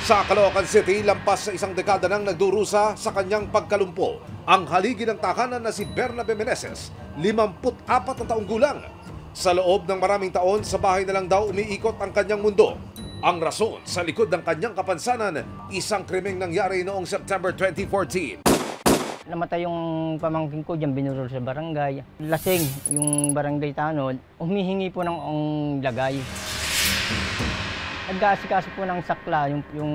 Sa Caloocan City, lampas sa isang dekada nang nagdurusa sa kanyang pagkalumpo ang haligi ng tahanan na si Bernabe Meneses, 54 na taong gulang. Sa loob ng maraming taon, sa bahay na lang daw umiikot ang kanyang mundo. Ang rason sa likod ng kanyang kapansanan, isang krimeng nangyari noong September 2014. Namatay yung pamangkin ko dyan, binurol sa barangay. Lasing yung barangay tanod, humihingi po ng lagay. Nag-aasikaso po ng sakla, yung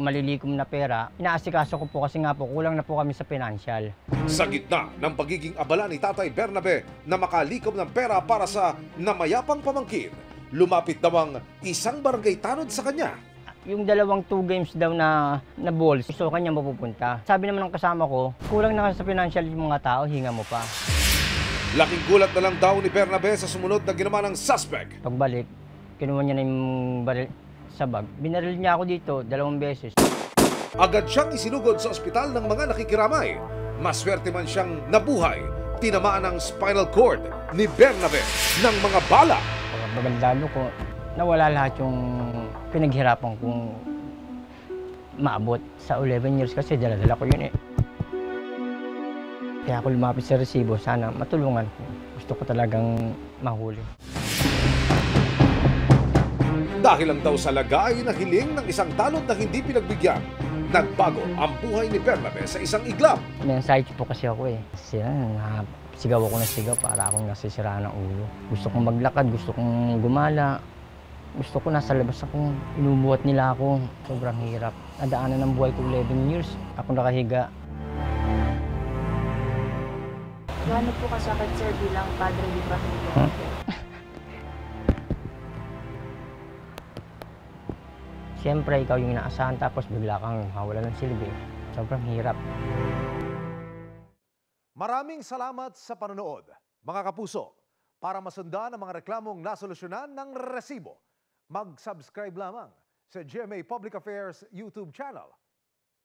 malilikom na pera. Inaasikaso ko po kasi nga po, kulang na po kami sa financial. Sa gitna ng pagiging abala ni Tatay Bernabe na makalikom ng pera para sa namayapang pamangkin, lumapit daw ang isang barangay tanod sa kanya. Yung dalawang 2 games daw na balls, gusto kanya mapupunta. Sabi naman ng kasama ko, kulang na sa financial yung mga tao, hinga mo pa. Laking gulat na lang daw ni Bernabe sa sumunod na ginawa ng suspect. Pagbalik, kinuha niya na yung baril sa bag. Binaril niya ako dito 2 beses. Agad siyang isinugod sa ospital ng mga nakikiramay. Maswerte man siyang nabuhay, tinamaan ang spinal cord ni Bernabe ng mga bala. Pagkabagandalo ko, nawala lahat yung pinaghirapan kong maabot. Sa 11 years kasi dala-dala ko yun eh. Kaya ako lumapit sa resibo, sana matulungan ko. Gusto ko talagang mahuli. Dahil lang daw sa lagay na hiling ng isang tanod na hindi pinagbigyan, nagbago ang buhay ni Bernabe sa isang iglap. May anxiety po kasi ako eh. Kasi sigaw ako na sigaw para akong nasisiraan ng ulo. Gusto kong maglakad, gusto kong gumala. Gusto ko nasa labas ako, inubuhat nila ako. Sobrang hirap. Nadaanan ng buhay ko 11 years. Ako nakahiga. Gaano po kasakit, sir, bilang padre di pamilya? Siyempre, ikaw yung inaasahan tapos bigla kang mawala ng silbi. Sobrang hirap. Maraming salamat sa panonood, mga kapuso. Para masundan ang mga reklamong nasolusyonan ng resibo, mag-subscribe lamang sa GMA Public Affairs YouTube channel